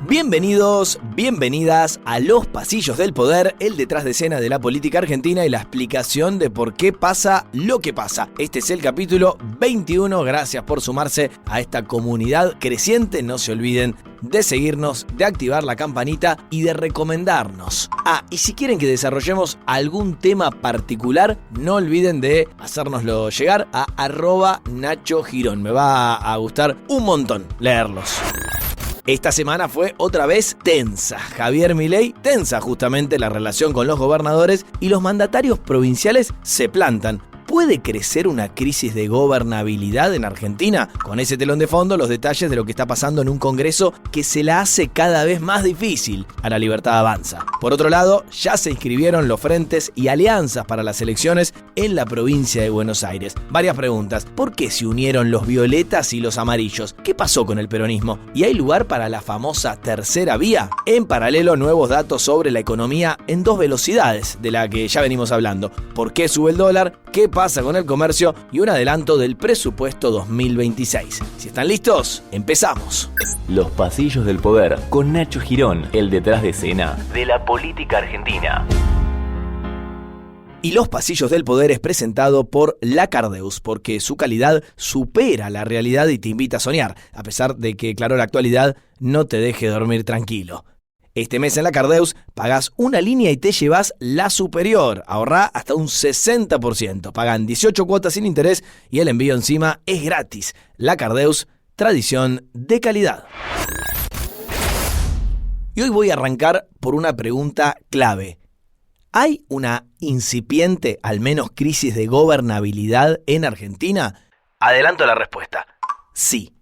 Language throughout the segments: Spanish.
Bienvenidos, bienvenidas a Los Pasillos del Poder, el detrás de escena de la política argentina y la explicación de por qué pasa lo que pasa. Este es el capítulo 21, gracias por sumarse a esta comunidad creciente. No se olviden de seguirnos, de activar la campanita y de recomendarnos. Y si quieren que desarrollemos algún tema particular, no olviden de hacérnoslo llegar a @Nacho Girón. Me va a gustar un montón leerlos. Esta semana fue otra vez tensa. Javier Milei tensa justamente la relación con los gobernadores y los mandatarios provinciales se plantan. ¿Puede crecer una crisis de gobernabilidad en Argentina? Con ese telón de fondo, los detalles de lo que está pasando en un Congreso que se la hace cada vez más difícil a La Libertad Avanza. Por otro lado, ya se inscribieron los frentes y alianzas para las elecciones en la provincia de Buenos Aires. Varias preguntas. ¿Por qué se unieron los violetas y los amarillos? ¿Qué pasó con el peronismo? ¿Y hay lugar para la famosa tercera vía? En paralelo, nuevos datos sobre la economía en dos velocidades, de la que ya venimos hablando. ¿Por qué sube el dólar? ¿Qué pasa con el comercio? Y un adelanto del presupuesto 2026. Si están listos, empezamos. Los Pasillos del Poder, con Nacho Girón, el detrás de escena de la política argentina. Y Los Pasillos del Poder es presentado por La Cardeus, porque su calidad supera la realidad y te invita a soñar, a pesar de que, claro, la actualidad no te deje dormir tranquilo. Este mes en La Cardeus pagás una línea y te llevas la superior. Ahorrá hasta un 60%. Pagan 18 cuotas sin interés y el envío encima es gratis. La Cardeus, tradición de calidad. Y hoy voy a arrancar por una pregunta clave. ¿Hay una incipiente, al menos crisis de gobernabilidad en Argentina? Adelanto la respuesta. Sí.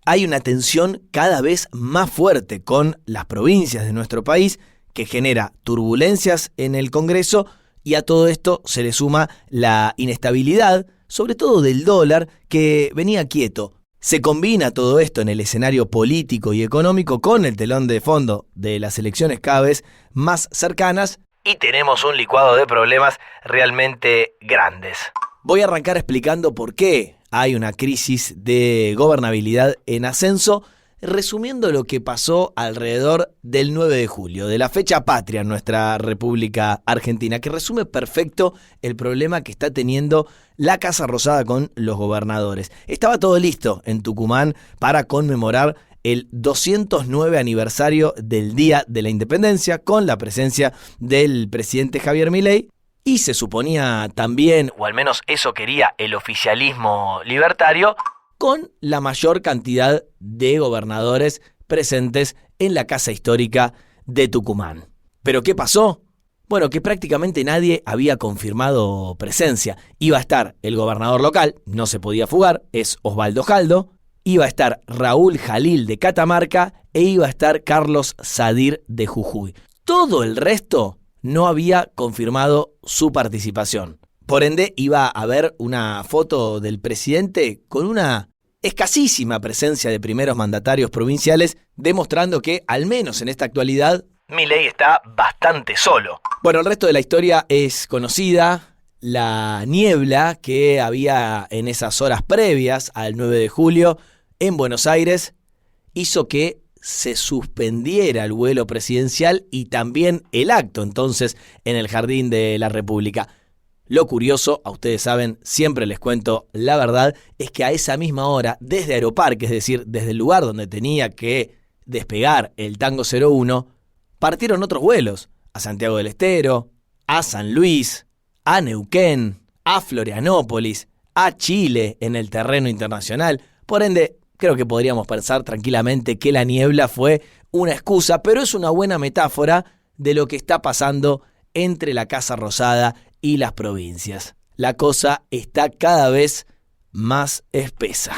Hay una tensión cada vez más fuerte con las provincias de nuestro país que genera turbulencias en el Congreso y a todo esto se le suma la inestabilidad, sobre todo del dólar, que venía quieto. Se combina todo esto en el escenario político y económico con el telón de fondo de las elecciones cada vez más cercanas y tenemos un licuado de problemas realmente grandes. Voy a arrancar explicando por qué hay una crisis de gobernabilidad en ascenso, resumiendo lo que pasó alrededor del 9 de julio, de la fecha patria en nuestra República Argentina, que resume perfecto el problema que está teniendo la Casa Rosada con los gobernadores. Estaba todo listo en Tucumán para conmemorar el 209 aniversario del Día de la Independencia, con la presencia del presidente Javier Milei. Y se suponía también, o al menos eso quería el oficialismo libertario, con la mayor cantidad de gobernadores presentes en la Casa Histórica de Tucumán. ¿Pero qué pasó? Bueno, que prácticamente nadie había confirmado presencia. Iba a estar el gobernador local, no se podía fugar, es Osvaldo Jaldo. Iba a estar Raúl Jalil de Catamarca e iba a estar Carlos Sadir de Jujuy. Todo el resto no había confirmado su participación. Por ende, iba a haber una foto del presidente con una escasísima presencia de primeros mandatarios provinciales, demostrando que, al menos en esta actualidad, Milei está bastante solo. Bueno, el resto de la historia es conocida. La niebla que había en esas horas previas al 9 de julio en Buenos Aires hizo que se suspendiera el vuelo presidencial y también el acto entonces en el Jardín de la República. Lo curioso, a ustedes saben, siempre les cuento la verdad, es que a esa misma hora, desde Aeroparque, es decir, desde el lugar donde tenía que despegar el Tango 01, partieron otros vuelos a Santiago del Estero, a San Luis, a Neuquén, a Florianópolis, a Chile en el terreno internacional. Por ende, creo que podríamos pensar tranquilamente que la niebla fue una excusa, pero es una buena metáfora de lo que está pasando entre la Casa Rosada y las provincias. La cosa está cada vez más espesa.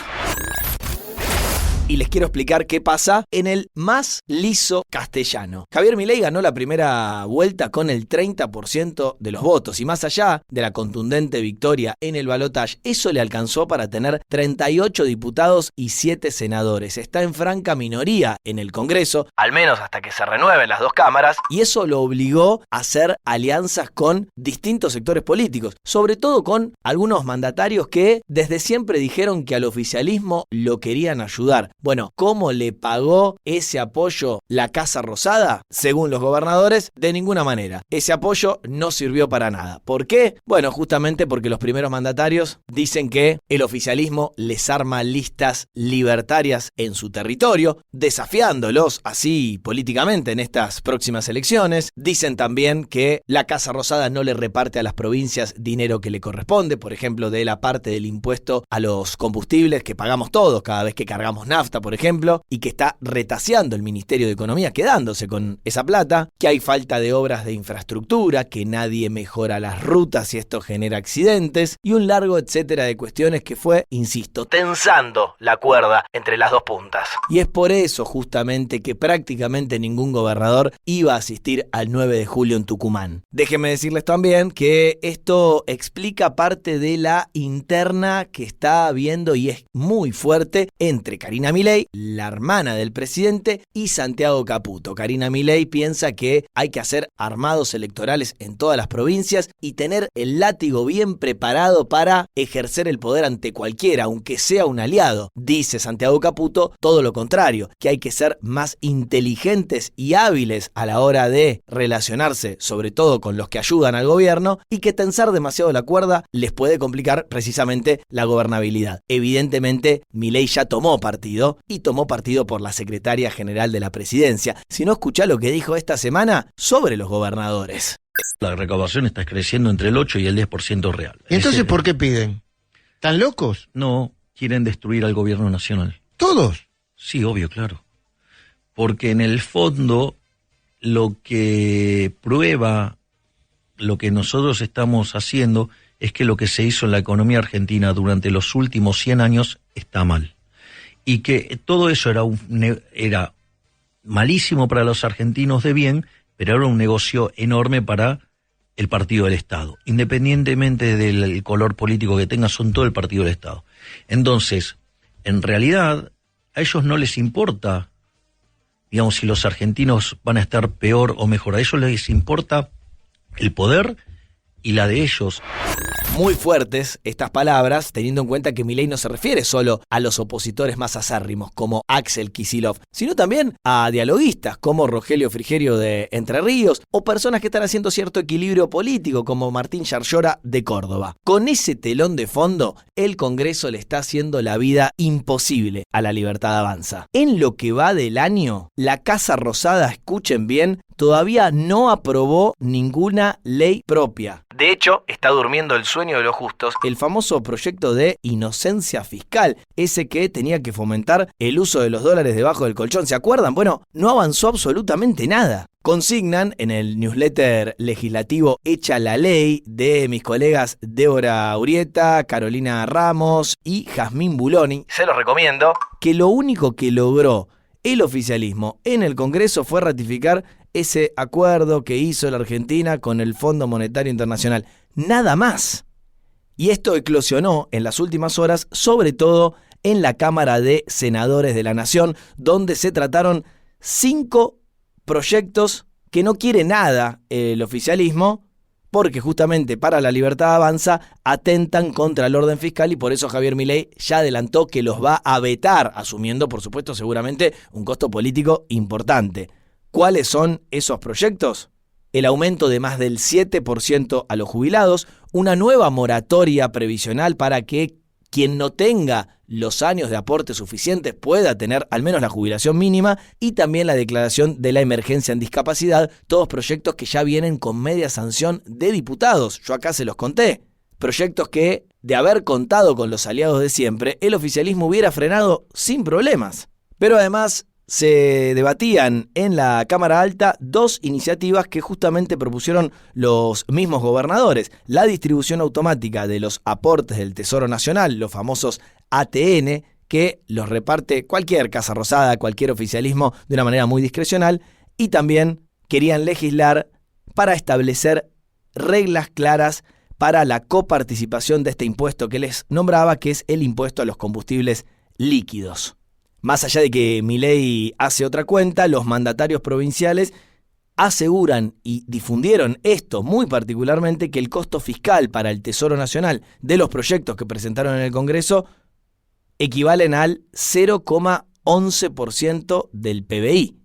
Y les quiero explicar qué pasa en el más liso castellano. Javier Milei ganó la primera vuelta con el 30% de los votos y más allá de la contundente victoria en el balotaje, eso le alcanzó para tener 38 diputados y 7 senadores. Está en franca minoría en el Congreso, al menos hasta que se renueven las dos cámaras, y eso lo obligó a hacer alianzas con distintos sectores políticos, sobre todo con algunos mandatarios que desde siempre dijeron que al oficialismo lo querían ayudar. Bueno, ¿cómo le pagó ese apoyo la Casa Rosada? Según los gobernadores, de ninguna manera. Ese apoyo no sirvió para nada. ¿Por qué? Bueno, justamente porque los primeros mandatarios dicen que el oficialismo les arma listas libertarias en su territorio, desafiándolos así políticamente en estas próximas elecciones. Dicen también que la Casa Rosada no le reparte a las provincias dinero que le corresponde, por ejemplo, de la parte del impuesto a los combustibles que pagamos todos cada vez que cargamos nafta, por ejemplo, y que está retaseando el Ministerio de Economía, quedándose con esa plata, que hay falta de obras de infraestructura, que nadie mejora las rutas y esto genera accidentes, y un largo etcétera de cuestiones que fue, insisto, tensando la cuerda entre las dos puntas. Y es por eso justamente que prácticamente ningún gobernador iba a asistir al 9 de julio en Tucumán. Déjenme decirles también que esto explica parte de la interna que está habiendo y es muy fuerte entre Karina Milei, la hermana del presidente, y Santiago Caputo. Karina Milei piensa que hay que hacer armados electorales en todas las provincias y tener el látigo bien preparado para ejercer el poder ante cualquiera, aunque sea un aliado. Dice Santiago Caputo todo lo contrario, que hay que ser más inteligentes y hábiles a la hora de relacionarse, sobre todo con los que ayudan al gobierno, y que tensar demasiado la cuerda les puede complicar precisamente la gobernabilidad. Evidentemente, Milei ya tomó partido, y tomó partido por la secretaria general de la presidencia. Si no, escuchá lo que dijo esta semana sobre los gobernadores. La recaudación está creciendo entre el 8 y el 10% real. ¿Y entonces por qué piden? ¿Están locos? No, quieren destruir al gobierno nacional. ¿Todos? Sí, obvio, claro. Porque en el fondo lo que prueba lo que nosotros estamos haciendo es que lo que se hizo en la economía argentina durante los últimos 100 años está mal. Y que todo eso era malísimo para los argentinos de bien, pero era un negocio enorme para el partido del Estado. Independientemente del color político que tenga, son todo el partido del Estado. Entonces, en realidad, a ellos no les importa, digamos, si los argentinos van a estar peor o mejor. A ellos les importa el poder y la de ellos. Muy fuertes estas palabras, teniendo en cuenta que Milei no se refiere solo a los opositores más acérrimos, como Axel Kicillof, sino también a dialoguistas como Rogelio Frigerio de Entre Ríos, o personas que están haciendo cierto equilibrio político, como Martín Yarlora de Córdoba. Con ese telón de fondo, el Congreso le está haciendo la vida imposible a La Libertad Avanza. En lo que va del año, la Casa Rosada, escuchen bien, todavía no aprobó ninguna ley propia. De hecho, está durmiendo el sueño de los justos, el famoso proyecto de inocencia fiscal, ese que tenía que fomentar el uso de los dólares debajo del colchón. ¿Se acuerdan? Bueno, no avanzó absolutamente nada. Consignan en el newsletter legislativo Hecha la Ley de mis colegas Débora Urieta, Carolina Ramos y Jazmín Buloni, se los recomiendo, que lo único que logró el oficialismo en el Congreso fue ratificar ese acuerdo que hizo la Argentina con el Fondo Monetario Internacional. Nada más. Y esto eclosionó en las últimas horas, sobre todo en la Cámara de Senadores de la Nación, donde se trataron 5 proyectos que no quiere nada el oficialismo, porque justamente para La Libertad Avanza atentan contra el orden fiscal y por eso Javier Milei ya adelantó que los va a vetar, asumiendo, por supuesto, seguramente un costo político importante. ¿Cuáles son esos proyectos? El aumento de más del 7% a los jubilados, una nueva moratoria previsional para que quien no tenga los años de aporte suficientes pueda tener al menos la jubilación mínima, y también la declaración de la emergencia en discapacidad, todos proyectos que ya vienen con media sanción de diputados. Yo acá se los conté. Proyectos que, de haber contado con los aliados de siempre, el oficialismo hubiera frenado sin problemas. Pero además se debatían en la Cámara Alta 2 iniciativas que justamente propusieron los mismos gobernadores. La distribución automática de los aportes del Tesoro Nacional, los famosos ATN, que los reparte cualquier Casa Rosada, cualquier oficialismo de una manera muy discrecional, y también querían legislar para establecer reglas claras para la coparticipación de este impuesto que les nombraba, que es el impuesto a los combustibles líquidos. Más allá de que Milei hace otra cuenta, los mandatarios provinciales aseguran y difundieron esto muy particularmente, que el costo fiscal para el Tesoro Nacional de los proyectos que presentaron en el Congreso equivalen al 0,1 11% del PBI.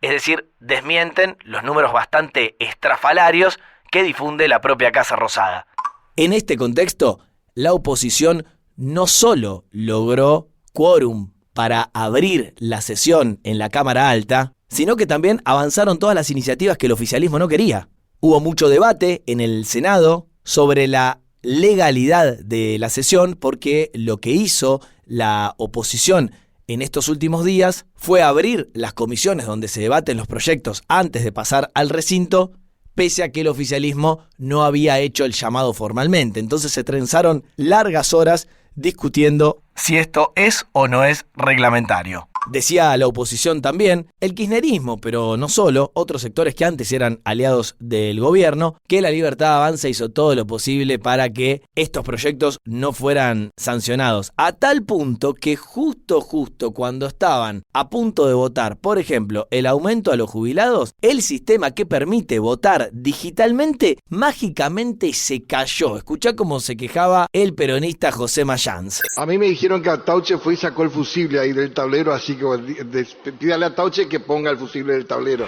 Es decir, desmienten los números bastante estrafalarios que difunde la propia Casa Rosada. En este contexto, la oposición no solo logró quórum para abrir la sesión en la Cámara Alta, sino que también avanzaron todas las iniciativas que el oficialismo no quería. Hubo mucho debate en el Senado sobre la legalidad de la sesión, porque lo que hizo la oposición en estos últimos días fue abrir las comisiones donde se debaten los proyectos antes de pasar al recinto, pese a que el oficialismo no había hecho el llamado formalmente. Entonces se trenzaron largas horas discutiendo si esto es o no es reglamentario. Decía la oposición también, el kirchnerismo, pero no solo, otros sectores que antes eran aliados del gobierno, que la Libertad Avanza hizo todo lo posible para que estos proyectos no fueran sancionados. A tal punto que justo cuando estaban a punto de votar, por ejemplo, el aumento a los jubilados, el sistema que permite votar digitalmente mágicamente se cayó. Escuchá cómo se quejaba el peronista José Mayans. A mí me dijeron que Atauche fue y sacó el fusible ahí del tablero, así que pídale a Atauche que ponga el fusible del tablero.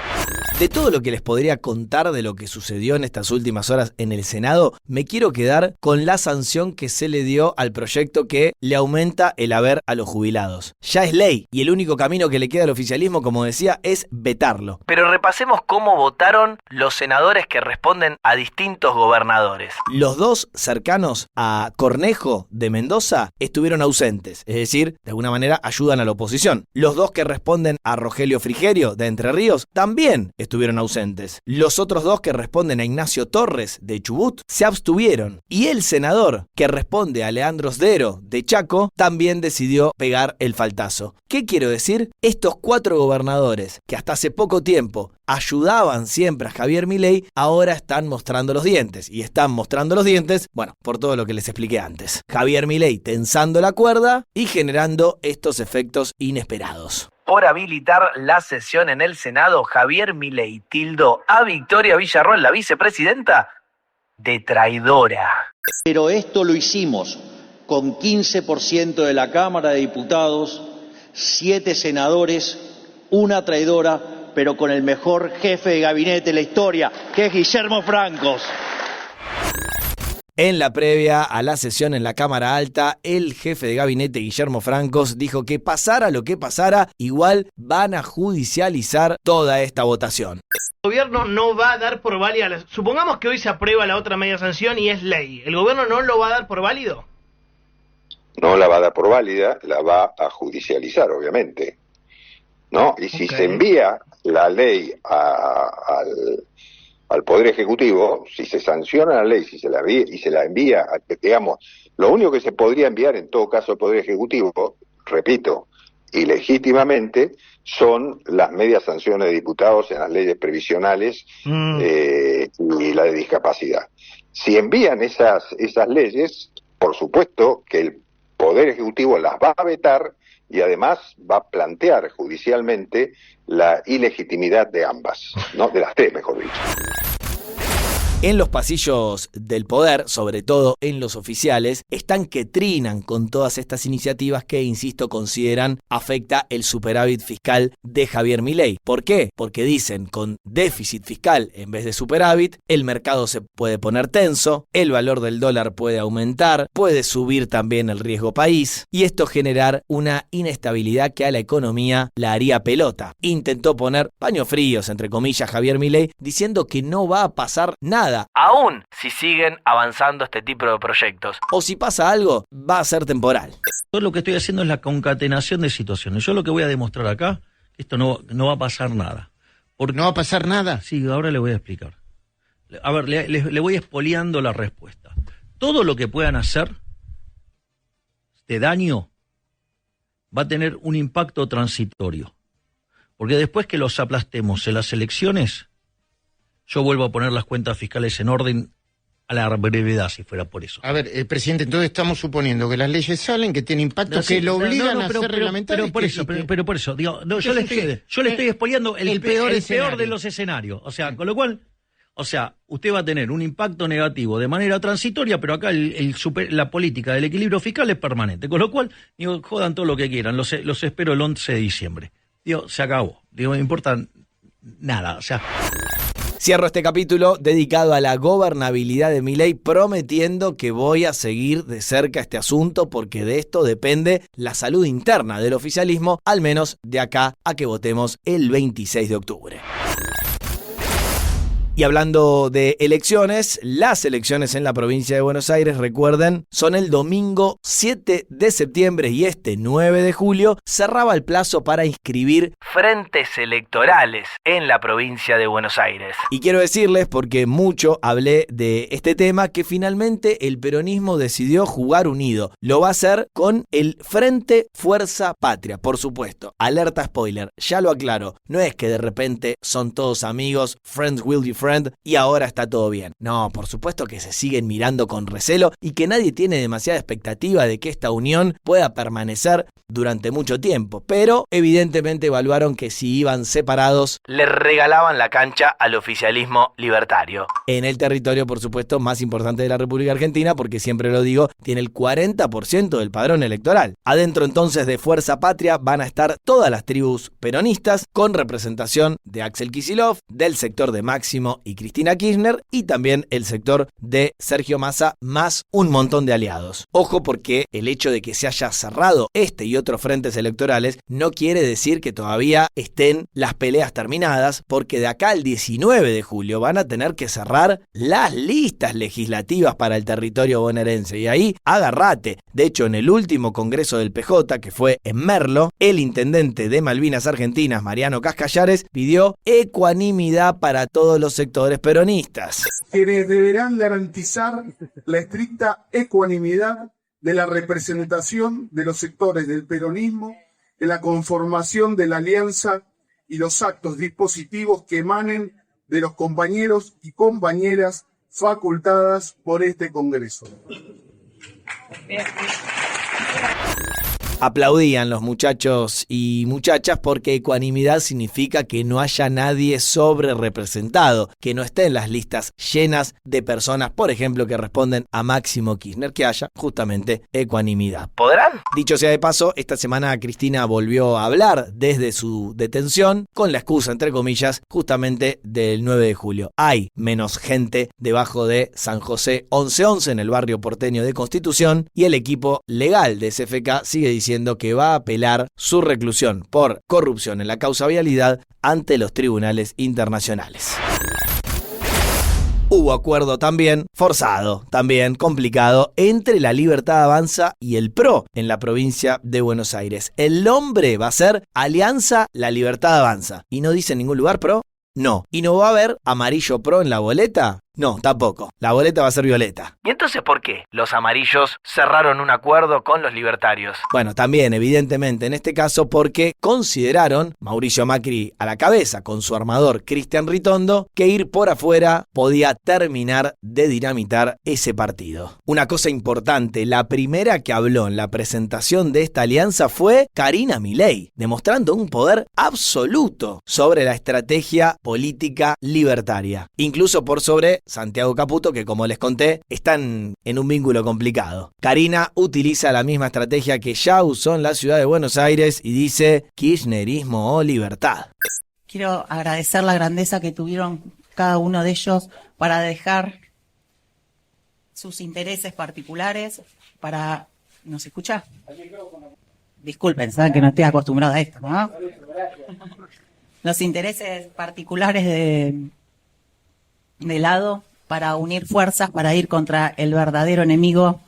De todo lo que les podría contar de lo que sucedió en estas últimas horas en el Senado, me quiero quedar con la sanción que se le dio al proyecto que le aumenta el haber a los jubilados. Ya es ley, y el único camino que le queda al oficialismo, como decía, es vetarlo. Pero repasemos cómo votaron los senadores que responden a distintos gobernadores. Los dos cercanos a Cornejo de Mendoza estuvieron ausentes, es decir, de alguna manera ayudan a la oposición. Los dos que responden a Rogelio Frigerio de Entre Ríos también estuvieron ausentes. Los otros dos que responden a Ignacio Torres de Chubut se abstuvieron. Y el senador que responde a Leandro Sdero de Chaco también decidió pegar el faltazo. ¿Qué quiero decir? Estos 4 gobernadores que hasta hace poco tiempo ayudaban siempre a Javier Milei, ahora están mostrando los dientes. Y están mostrando los dientes, bueno, por todo lo que les expliqué antes. Javier Milei tensando la cuerda y generando estos efectos inesperados. Por habilitar la sesión en el Senado, Javier Milei tildó a Victoria Villarroel, la vicepresidenta, de traidora. Pero esto lo hicimos con 15% de la Cámara de Diputados, 7 senadores, una traidora, pero con el mejor jefe de gabinete de la historia, que es Guillermo Francos. En la previa a la sesión en la Cámara Alta, el jefe de gabinete Guillermo Francos dijo que pasara lo que pasara, igual van a judicializar toda esta votación. El gobierno no va a dar por válida, supongamos que hoy se aprueba la otra media sanción y es ley, ¿el gobierno no lo va a dar por válido? No la va a dar por válida, la va a judicializar, obviamente, ¿no? Y si se envía la ley al Poder Ejecutivo, si se sanciona la ley, si se la envía, digamos, lo único que se podría enviar en todo caso al Poder Ejecutivo, repito, ilegítimamente, son las medias sanciones de diputados en las leyes previsionales y la de discapacidad. Si envían esas leyes, por supuesto que el Poder Ejecutivo las va a vetar y además va a plantear judicialmente la ilegitimidad de ambas, ¿no? De las 3, mejor dicho. En los pasillos del poder, sobre todo en los oficiales, están que trinan con todas estas iniciativas que, insisto, consideran afecta el superávit fiscal de Javier Milei. ¿Por qué? Porque dicen, con déficit fiscal en vez de superávit, el mercado se puede poner tenso, el valor del dólar puede aumentar, puede subir también el riesgo país, y esto generar una inestabilidad que a la economía la haría pelota. Intentó poner paños fríos, entre comillas, Javier Milei, diciendo que no va a pasar nada, aún si siguen avanzando este tipo de proyectos. O si pasa algo, va a ser temporal. Yo lo que estoy haciendo es la concatenación de situaciones. Yo lo que voy a demostrar acá, esto no va a pasar nada. ¿No va a pasar nada? Sí, ahora le voy a explicar. A ver, le voy expoliando la respuesta. Todo lo que puedan hacer de daño va a tener un impacto transitorio. Porque después que los aplastemos en las elecciones, yo vuelvo a poner las cuentas fiscales en orden a la brevedad, si fuera por eso. A ver, presidente, entonces estamos suponiendo que las leyes salen, que tienen impacto, que lo obligan a ser reglamentarios. Pero por eso, digo, no, yo le estoy expoliando el peor de los escenarios. O sea, con lo cual, O sea, usted va a tener un impacto negativo de manera transitoria, pero acá la política del equilibrio fiscal es permanente. Con lo cual, digo, jodan todo lo que quieran, los espero el 11 de diciembre. Digo, se acabó. Digo, no importa nada, o sea... Cierro este capítulo dedicado a la gobernabilidad de Milei, prometiendo que voy a seguir de cerca este asunto porque de esto depende la salud interna del oficialismo, al menos de acá a que votemos el 26 de octubre. Y hablando de elecciones, las elecciones en la provincia de Buenos Aires, recuerden, son el domingo 7 de septiembre y este 9 de julio cerraba el plazo para inscribir frentes electorales en la provincia de Buenos Aires. Y quiero decirles, porque mucho hablé de este tema, que finalmente el peronismo decidió jugar unido. Lo va a hacer con el Frente Fuerza Patria, por supuesto. Alerta spoiler, ya lo aclaro, no es que de repente son todos amigos, friends will be friend, y ahora está todo bien. No, por supuesto que se siguen mirando con recelo y que nadie tiene demasiada expectativa de que esta unión pueda permanecer durante mucho tiempo, pero evidentemente evaluaron que si iban separados le regalaban la cancha al oficialismo libertario. En el territorio, por supuesto, más importante de la República Argentina, porque siempre lo digo, tiene el 40% del padrón electoral. Adentro entonces de Fuerza Patria van a estar todas las tribus peronistas, con representación de Axel Kicillof, del sector de Máximo y Cristina Kirchner, y también el sector de Sergio Massa, más un montón de aliados. Ojo, porque el hecho de que se haya cerrado este y otros frentes electorales no quiere decir que todavía estén las peleas terminadas, porque de acá al 19 de julio van a tener que cerrar las listas legislativas para el territorio bonaerense, y ahí agárrate. De hecho, en el último congreso del PJ, que fue en Merlo, el intendente de Malvinas Argentinas, Mariano Cascallares, pidió ecuanimidad para todos los sectores peronistas. Quienes deberán garantizar la estricta ecuanimidad de la representación de los sectores del peronismo, de la conformación de la alianza y los actos dispositivos que emanen de los compañeros y compañeras facultadas por este Congreso. Aplaudían los muchachos y muchachas porque ecuanimidad significa que no haya nadie sobre representado, que no estén las listas llenas de personas, por ejemplo, que responden a Máximo Kirchner, que haya justamente ecuanimidad. ¿Podrán? Dicho sea de paso, esta semana Cristina volvió a hablar desde su detención con la excusa, entre comillas, justamente del 9 de julio. Hay menos gente debajo de San José 1111 en el barrio porteño de Constitución, y el equipo legal de CFK sigue diciendo que va a apelar su reclusión por corrupción en la causa vialidad ante los tribunales internacionales. Hubo acuerdo también, forzado, también complicado, entre la Libertad Avanza y el PRO en la provincia de Buenos Aires. El nombre va a ser Alianza La Libertad Avanza. ¿Y no dice en ningún lugar PRO? No. ¿Y no va a haber amarillo PRO en la boleta? No, tampoco. La boleta va a ser violeta. ¿Y entonces por qué los amarillos cerraron un acuerdo con los libertarios? Bueno, también, evidentemente, en este caso porque consideraron, Mauricio Macri a la cabeza con su armador Cristian Ritondo, que ir por afuera podía terminar de dinamitar ese partido. Una cosa importante, la primera que habló en la presentación de esta alianza fue Karina Milei, demostrando un poder absoluto sobre la estrategia política libertaria, incluso por sobre Santiago Caputo, que como les conté, están en un vínculo complicado. Karina utiliza la misma estrategia que ya usó en la ciudad de Buenos Aires y dice: kirchnerismo o libertad. Quiero agradecer la grandeza que tuvieron cada uno de ellos para dejar sus intereses particulares para... ¿No se escucha? Disculpen, saben que no estoy acostumbrada a esto, ¿no? Los intereses particulares de lado para unir fuerzas para ir contra el verdadero enemigo,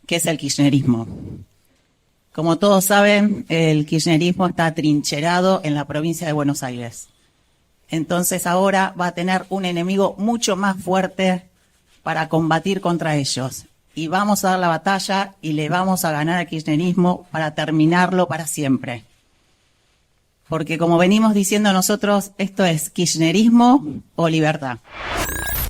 que es el kirchnerismo. Como todos saben, el kirchnerismo está atrincherado en la provincia de Buenos Aires. Entonces ahora va a tener un enemigo mucho más fuerte para combatir contra ellos. Y vamos a dar la batalla y le vamos a ganar al kirchnerismo para terminarlo para siempre. Porque como venimos diciendo nosotros, esto es kirchnerismo o libertad.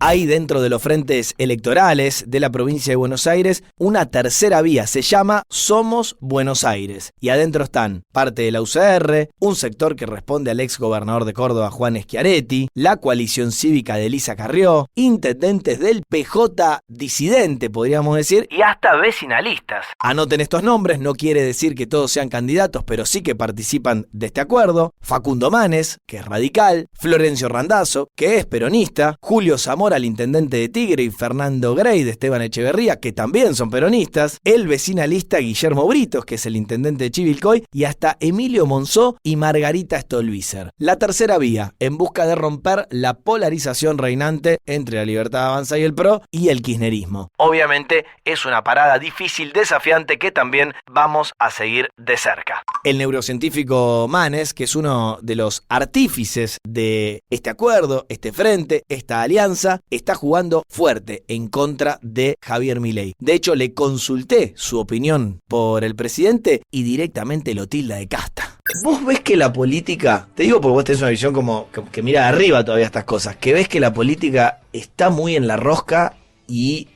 Hay dentro de los frentes electorales de la provincia de Buenos Aires una tercera vía, se llama Somos Buenos Aires. Y adentro están parte de la UCR, un sector que responde al ex gobernador de Córdoba, Juan Schiaretti, la coalición cívica de Elisa Carrió, intendentes del PJ disidente, podríamos decir, y hasta vecinalistas. Anoten estos nombres, no quiere decir que todos sean candidatos, pero sí que participan de este acuerdo. Facundo Manes, que es radical, Florencio Randazzo, que es peronista, Julio Zamora, el intendente de Tigre, y Fernando Grey de Esteban Echeverría, que también son peronistas, el vecinalista Guillermo Britos, que es el intendente de Chivilcoy, y hasta Emilio Monzó y Margarita Stolbizer. La tercera vía, en busca de romper la polarización reinante entre la Libertad Avanza y el PRO y el kirchnerismo. Obviamente es una parada difícil, desafiante, que también vamos a seguir de cerca. El neurocientífico Manes, que es uno de los artífices de este acuerdo, este frente, esta alianza, está jugando fuerte en contra de Javier Milei. De hecho, le consulté su opinión por el presidente y directamente lo tilda de casta. ¿Vos ves que la política, te digo porque vos tenés una visión como que mira de arriba todavía estas cosas, que ves que la política está muy en la rosca y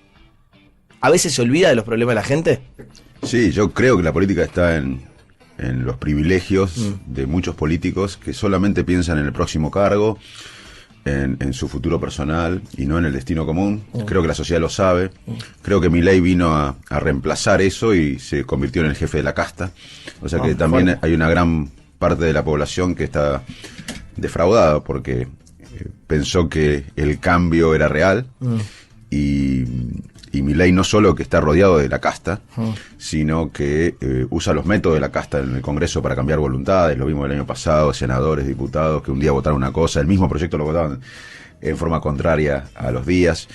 a veces se olvida de los problemas de la gente? Sí, yo creo que la política está en los privilegios de muchos políticos que solamente piensan en el próximo cargo, en su futuro personal y no en el destino común. Creo que la sociedad lo sabe. Creo que Milei vino a reemplazar eso y se convirtió en el jefe de la casta. O sea que también hay una gran parte de la población que está defraudada porque pensó que el cambio era real y Milei no solo que está rodeado de la casta, sino que usa los métodos de la casta en el Congreso para cambiar voluntades. Lo vimos el año pasado, senadores, diputados, que un día votaron una cosa, el mismo proyecto lo votaban en forma contraria a los días.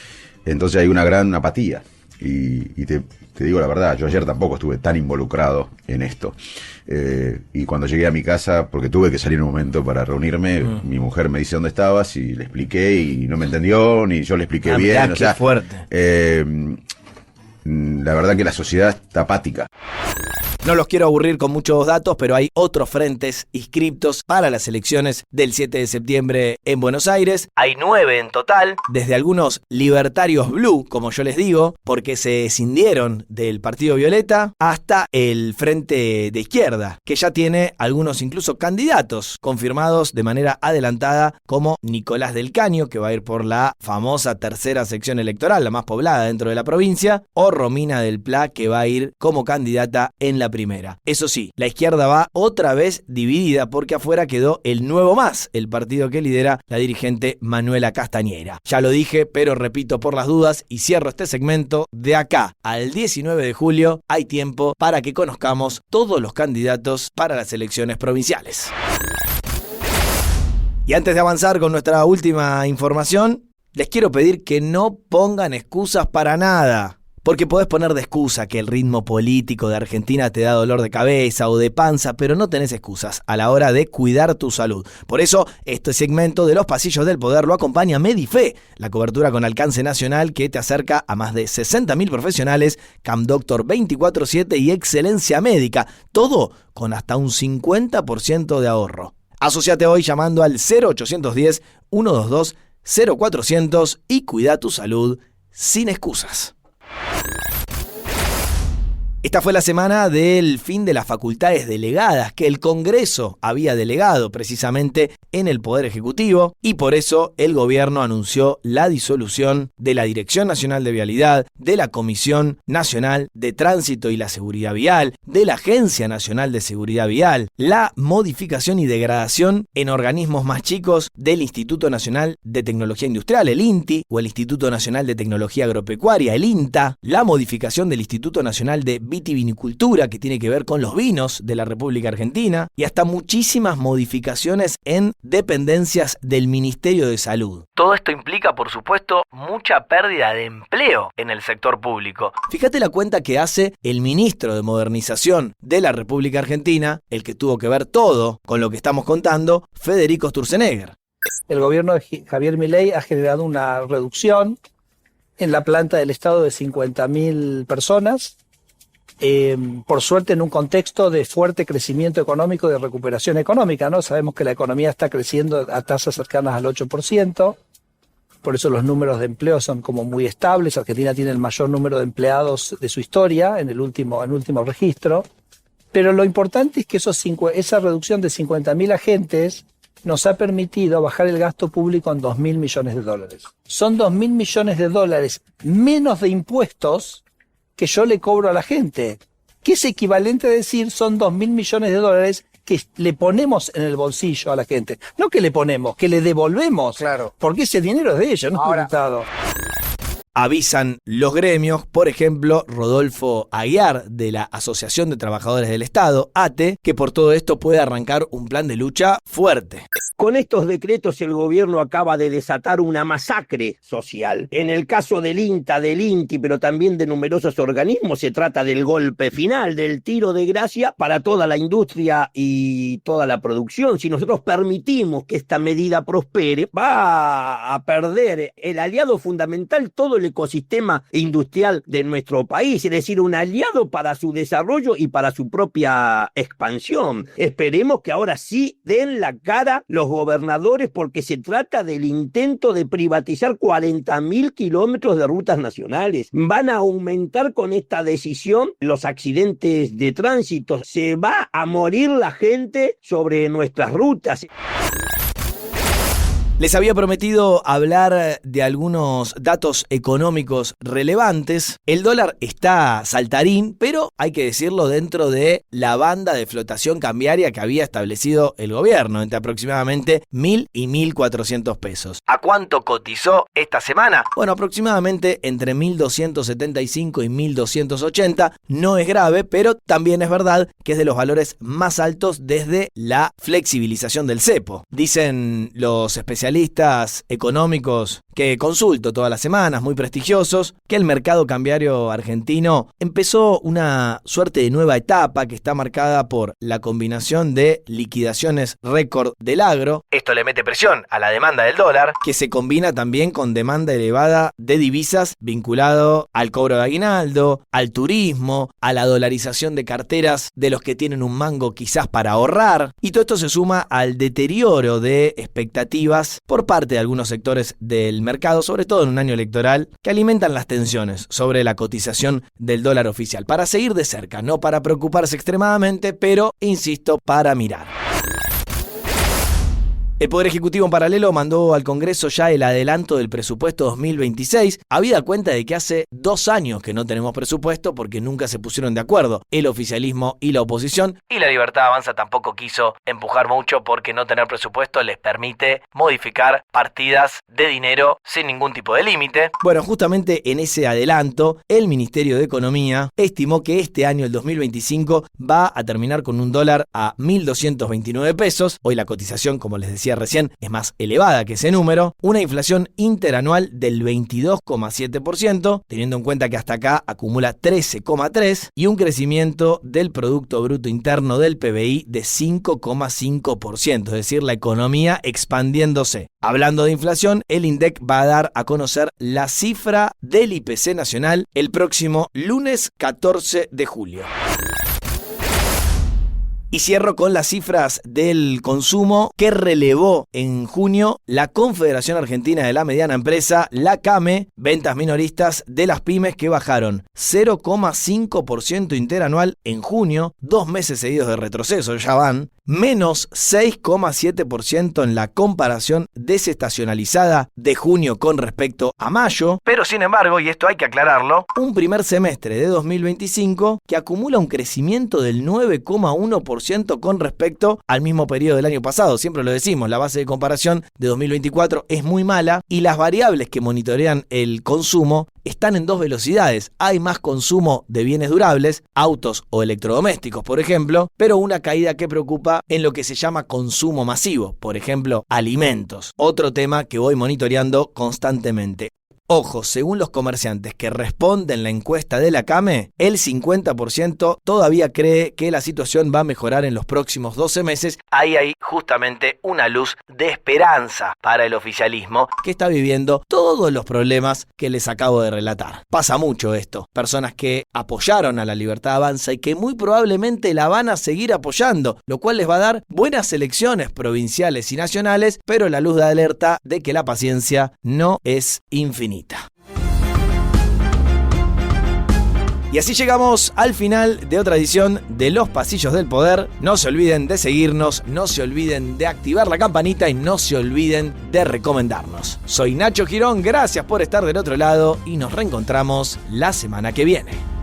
Entonces hay una gran apatía. Y te digo la verdad, yo ayer tampoco estuve tan involucrado en esto. Y cuando llegué a mi casa, porque tuve que salir un momento para reunirme, mi mujer me dice dónde estabas y le expliqué y no me entendió, ni yo le expliqué bien. Mirá, o sea, fuerte. La verdad que la sociedad está apática. No los quiero aburrir con muchos datos, pero hay otros frentes inscriptos para las elecciones del 7 de septiembre en Buenos Aires. Hay 9 en total, desde algunos libertarios blue, como yo les digo, porque se escindieron del Partido Violeta, hasta el Frente de Izquierda, que ya tiene algunos incluso candidatos confirmados de manera adelantada, como Nicolás del Caño, que va a ir por la famosa tercera sección electoral, la más poblada dentro de la provincia, o Romina del Pla, que va a ir como candidata en la primera. Eso sí, la izquierda va otra vez dividida porque afuera quedó el Nuevo Más, el partido que lidera la dirigente Manuela Castañera. Ya lo dije, pero repito por las dudas y cierro este segmento. De acá al 19 de julio hay tiempo para que conozcamos todos los candidatos para las elecciones provinciales. Y antes de avanzar con nuestra última información, les quiero pedir que no pongan excusas para nada. Porque podés poner de excusa que el ritmo político de Argentina te da dolor de cabeza o de panza, pero no tenés excusas a la hora de cuidar tu salud. Por eso, este segmento de Los Pasillos del Poder lo acompaña Medife, la cobertura con alcance nacional que te acerca a más de 60.000 profesionales, CamDoctor 24/7 y excelencia médica. Todo con hasta un 50% de ahorro. Asociate hoy llamando al 0810-122-0400 y cuida tu salud sin excusas. Esta fue la semana del fin de las facultades delegadas que el Congreso había delegado precisamente en el Poder Ejecutivo y por eso el gobierno anunció la disolución de la Dirección Nacional de Vialidad, de la Comisión Nacional de Tránsito y la Seguridad Vial, de la Agencia Nacional de Seguridad Vial, la modificación y degradación en organismos más chicos del Instituto Nacional de Tecnología Industrial, el INTI, o el Instituto Nacional de Tecnología Agropecuaria, el INTA, la modificación del Instituto Nacional de Vitivinicultura, que tiene que ver con los vinos de la República Argentina, y hasta muchísimas modificaciones en dependencias del Ministerio de Salud. Todo esto implica, por supuesto, mucha pérdida de empleo en el sector público. Fíjate la cuenta que hace el ministro de Modernización de la República Argentina, el que tuvo que ver todo con lo que estamos contando, Federico Sturzenegger. El gobierno de Javier Milei ha generado una reducción en la planta del Estado de 50.000 personas. Por suerte en un contexto de fuerte crecimiento económico y de recuperación económica, ¿no? Sabemos que la economía está creciendo a tasas cercanas al 8%, por eso los números de empleo son como muy estables. Argentina tiene el mayor número de empleados de su historia en el último registro. Pero lo importante es que esa reducción de 50.000 agentes nos ha permitido bajar el gasto público en $2.000 millones. Son $2.000 millones menos de impuestos que yo le cobro a la gente, que es equivalente a decir son $2.000 millones que le ponemos en el bolsillo a la gente. No que le ponemos, que le devolvemos. Claro. Porque ese dinero es de ellos, no es del Estado. Avisan los gremios, por ejemplo, Rodolfo Aguiar de la Asociación de Trabajadores del Estado, ATE, que por todo esto puede arrancar un plan de lucha fuerte. Con estos decretos el gobierno acaba de desatar una masacre social. En el caso del INTA, del INTI, pero también de numerosos organismos, se trata del golpe final, del tiro de gracia para toda la industria y toda la producción. Si nosotros permitimos que esta medida prospere, va a perder el aliado fundamental, todo el ecosistema industrial de nuestro país, es decir, un aliado para su desarrollo y para su propia expansión. Esperemos que ahora sí den la cara los gobernadores, porque se trata del intento de privatizar 40.000 kilómetros de rutas nacionales. Van a aumentar con esta decisión los accidentes de tránsito. Se va a morir la gente sobre nuestras rutas. Les había prometido hablar de algunos datos económicos relevantes. El dólar está saltarín, pero hay que decirlo dentro de la banda de flotación cambiaria que había establecido el gobierno, entre aproximadamente 1.000 y 1.400 pesos. ¿A cuánto cotizó esta semana? Bueno, aproximadamente entre 1.275 y 1.280. No es grave, pero también es verdad que es de los valores más altos desde la flexibilización del cepo. Dicen los especialistas económicos que consulto todas las semanas, muy prestigiosos, que el mercado cambiario argentino empezó una suerte de nueva etapa que está marcada por la combinación de liquidaciones récord del agro. Esto le mete presión a la demanda del dólar, que se combina también con demanda elevada de divisas vinculado al cobro de aguinaldo, al turismo, a la dolarización de carteras de los que tienen un mango quizás para ahorrar. Y todo esto se suma al deterioro de expectativas por parte de algunos sectores del mercado, sobre todo en un año electoral, que alimentan las tensiones sobre la cotización del dólar oficial. Para seguir de cerca, no para preocuparse extremadamente, pero, insisto, para mirar. El Poder Ejecutivo en paralelo mandó al Congreso ya el adelanto del presupuesto 2026, habida cuenta de que hace 2 años que no tenemos presupuesto porque nunca se pusieron de acuerdo el oficialismo y la oposición, y la Libertad Avanza tampoco quiso empujar mucho porque no tener presupuesto les permite modificar partidas de dinero sin ningún tipo de límite. Bueno, justamente en ese adelanto, el Ministerio de Economía estimó que este año, el 2025, va a terminar con un dólar a 1.229 pesos. Hoy la cotización, como les decía recién, es más elevada que ese número, una inflación interanual del 22,7%, teniendo en cuenta que hasta acá acumula 13,3%, y un crecimiento del Producto Bruto Interno del PBI de 5,5%, es decir, la economía expandiéndose. Hablando de inflación, el INDEC va a dar a conocer la cifra del IPC nacional el próximo lunes 14 de julio. Y cierro con las cifras del consumo que relevó en junio la Confederación Argentina de la Mediana Empresa, la CAME, ventas minoristas de las pymes que bajaron 0,5% interanual en junio, 2 meses seguidos de retroceso ya van, menos 6,7% en la comparación desestacionalizada de junio con respecto a mayo, pero sin embargo, y esto hay que aclararlo, un primer semestre de 2025 que acumula un crecimiento del 9,1% con respecto al mismo periodo del año pasado. Siempre lo decimos, la base de comparación de 2024 es muy mala y las variables que monitorean el consumo están en 2 velocidades. Hay más consumo de bienes durables, autos o electrodomésticos, por ejemplo, pero una caída que preocupa en lo que se llama consumo masivo, por ejemplo, alimentos. Otro tema que voy monitoreando constantemente. Ojo, según los comerciantes que responden la encuesta de la CAME, el 50% todavía cree que la situación va a mejorar en los próximos 12 meses. Ahí hay justamente una luz de esperanza para el oficialismo que está viviendo todos los problemas que les acabo de relatar. Pasa mucho esto. Personas que apoyaron a La Libertad Avanza y que muy probablemente la van a seguir apoyando, lo cual les va a dar buenas elecciones provinciales y nacionales, pero la luz de alerta de que la paciencia no es infinita. Y así llegamos al final de otra edición de Los Pasillos del Poder. No se olviden de seguirnos, no se olviden de activar la campanita y no se olviden de recomendarnos. Soy Nacho Girón, gracias por estar del otro lado y nos reencontramos la semana que viene.